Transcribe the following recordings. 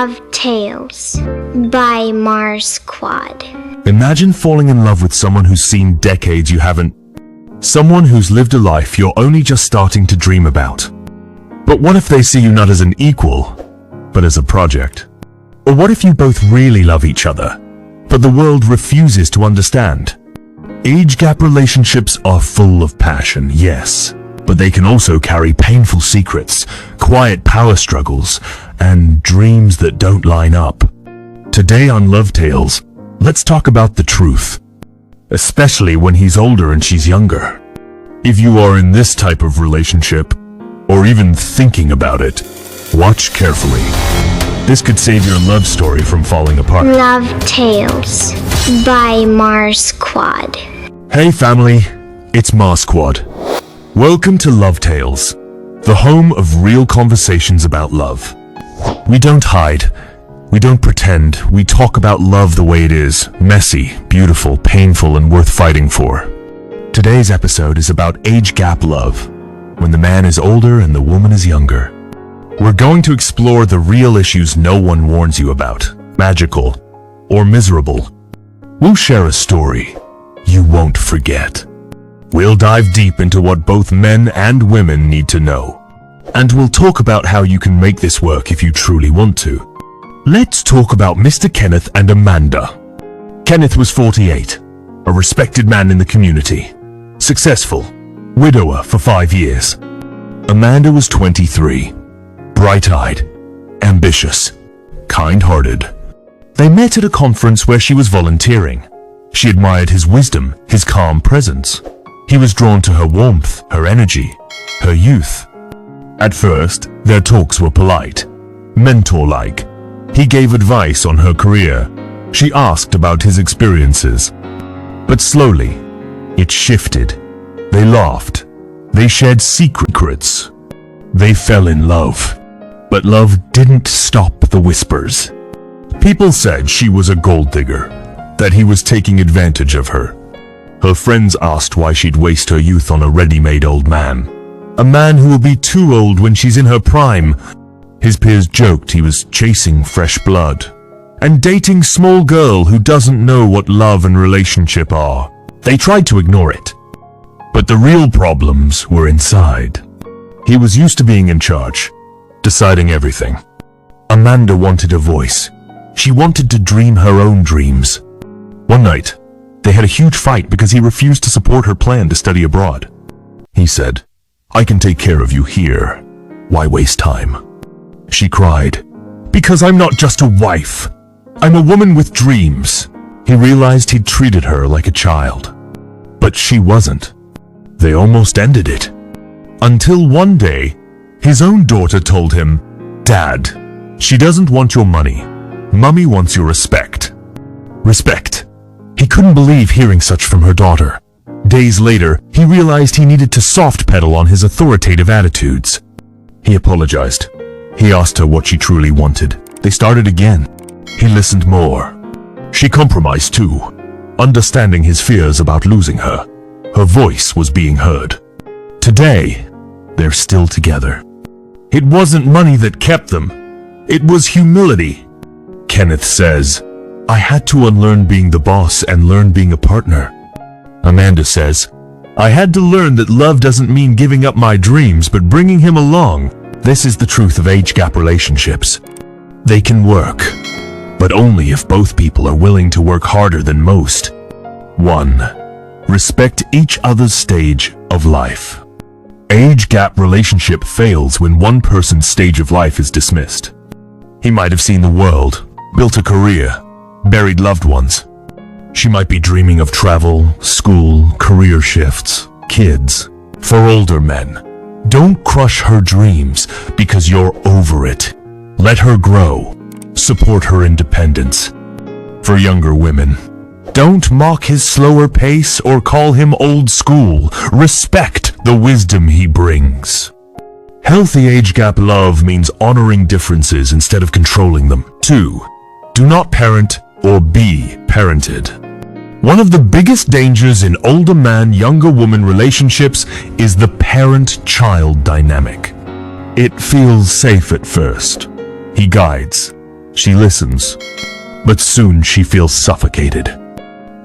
LoveTales by MarsQuad. Imagine falling in love with someone who's seen decades you haven't. Someone who's lived a life you're only just starting to dream about. But what if they see you not as an equal, but as a project? Or what if you both really love each other, but the world refuses to understand? Age gap relationships are full of passion, yes, but they can also carry painful secrets, quiet power struggles, and dreams that don't line up. Today on LoveTales, let's talk about the truth, especially when he's older and she's younger. If you are in this type of relationship, or even thinking about it, watch carefully. This could save your love story from falling apart. LoveTales by MarsQuad. Hey family, it's MarsQuad. Welcome to LoveTales, the home of real conversations about love. We don't hide, we don't pretend, we talk about love the way it is, messy, beautiful, painful, and worth fighting for. Today's episode is about age gap love, when the man is older and the woman is younger. We're going to explore the real issues no one warns you about, magical or miserable. We'll share a story you won't forget. We'll dive deep into what both men and women need to know. And we'll talk about how you can make this work if you truly want to. Let's talk about Mr. Kenneth and Amanda. Kenneth was 48, a respected man in the community, successful, widower for 5 years. Amanda was 23, bright-eyed, ambitious, kind-hearted. They met at a conference where she was volunteering. She admired his wisdom, his calm presence. He was drawn to her warmth, her energy, her youth. At first, their talks were polite, mentor-like. He gave advice on her career. She asked about his experiences. But slowly, it shifted. They laughed. They shared secrets. They fell in love. But love didn't stop the whispers. People said she was a gold digger, that he was taking advantage of her. Her friends asked why she'd waste her youth on a ready-made old man. A man who will be too old when she's in her prime. His peers joked he was chasing fresh blood and dating small girl who doesn't know what love and relationship are. They tried to ignore it. But the real problems were inside. He was used to being in charge, deciding everything. Amanda wanted a voice. She wanted to dream her own dreams. One night, they had a huge fight because he refused to support her plan to study abroad. He said, "I can take care of you here. Why waste time?" She cried, "Because I'm not just a wife. I'm a woman with dreams." He realized he'd treated her like a child. But she wasn't. They almost ended it. Until one day, his own daughter told him, "Dad, she doesn't want your money. Mommy wants your respect." Respect. He couldn't believe hearing such from her daughter. Days later, he realized he needed to soft pedal on his authoritative attitudes. He apologized. He asked her what she truly wanted. They started again. He listened more. She compromised too, understanding his fears about losing her. Her voice was being heard. Today, they're still together. It wasn't money that kept them. It was humility. Kenneth says, "I had to unlearn being the boss and learn being a partner." Amanda says, "I had to learn that love doesn't mean giving up my dreams, but bringing him along." This is the truth of age gap relationships. They can work, but only if both people are willing to work harder than most. 1. Respect each other's stage of life. Age gap relationship fails when one person's stage of life is dismissed. He might have seen the world, built a career, buried loved ones. She might be dreaming of travel, school, career shifts, kids. For older men, don't crush her dreams because you're over it. Let her grow. Support her independence. For younger women, don't mock his slower pace or call him old school. Respect the wisdom he brings. Healthy age gap love means honoring differences instead of controlling them. 2. Do not parent or be parented. One of the biggest dangers in older man, younger woman relationships is the parent-child dynamic. It feels safe at first. He guides, She listens, but soon she feels suffocated.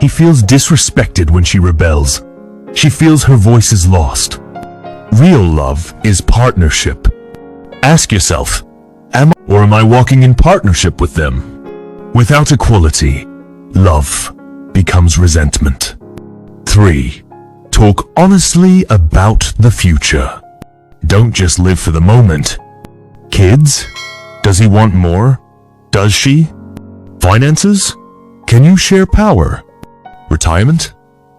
He feels disrespected when she rebels. She feels her voice is lost. Real love is partnership. Ask yourself, am I walking in partnership with them? Without equality, love becomes resentment. 3. Talk honestly about the future. Don't just live for the moment. Kids? Does he want more? Does she? Finances? Can you share power? Retirement?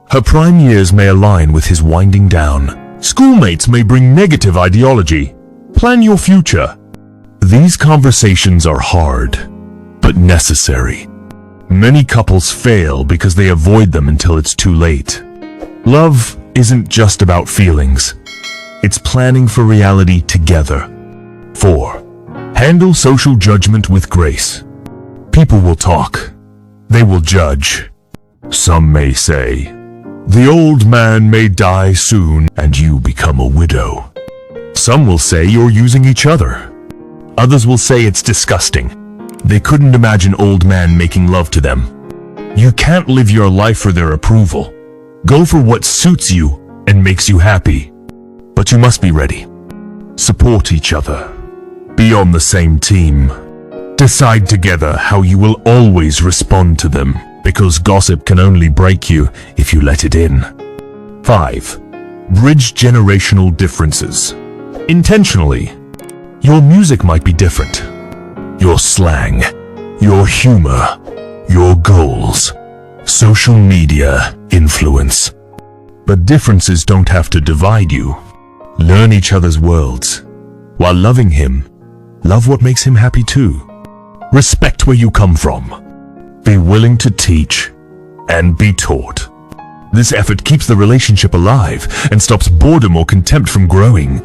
Her prime years may align with his winding down. Schoolmates may bring negative ideology. Plan your future. These conversations are hard, but necessary. Many couples fail because they avoid them until it's too late. Love isn't just about feelings. It's planning for reality together. 4. Handle social judgment with grace. People will talk. They will judge. Some may say, "The old man may die soon and you become a widow." Some will say you're using each other. Others will say it's disgusting. They couldn't imagine old man making love to them. You can't live your life for their approval. Go for what suits you and makes you happy. But you must be ready. Support each other. Be on the same team. Decide together how you will always respond to them, because gossip can only break you if you let it in. 5. Bridge generational differences. Intentionally. Your music might be different. Your slang, your humor, your goals, social media influence. But differences don't have to divide you. Learn each other's worlds. While loving him, love what makes him happy too. Respect where you come from. Be willing to teach and be taught. This effort keeps the relationship alive and stops boredom or contempt from growing.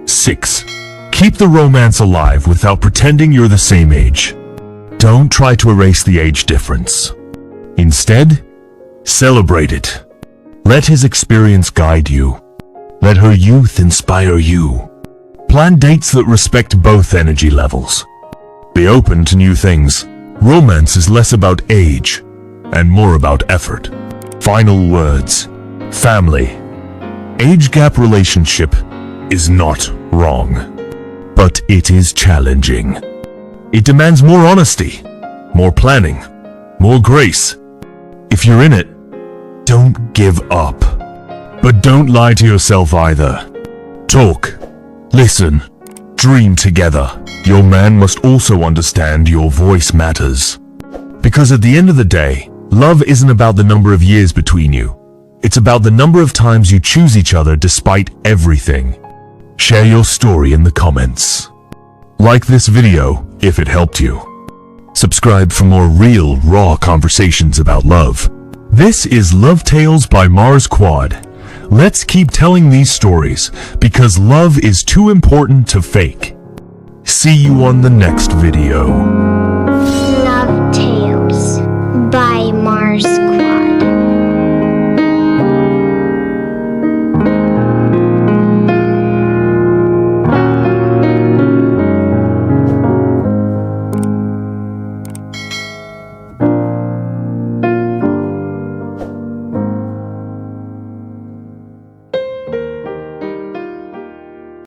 6. Keep the romance alive without pretending you're the same age. Don't try to erase the age difference. Instead, celebrate it. Let his experience guide you. Let her youth inspire you. Plan dates that respect both energy levels. Be open to new things. Romance is less about age and more about effort. Final words. Family. Age gap relationship is not wrong, but it is challenging. It demands more honesty, more planning, more grace. If you're in it, don't give up. But don't lie to yourself either. Talk, listen, dream together. Your man must also understand your voice matters. Because at the end of the day, love isn't about the number of years between you. It's about the number of times you choose each other despite everything. Share your story in the comments. Like this video if it helped you. Subscribe for more real, raw conversations about love. This is LoveTales by MarsQuad. Let's keep telling these stories because love is too important to fake. See you on the next video. Love Tales by MarsQuad.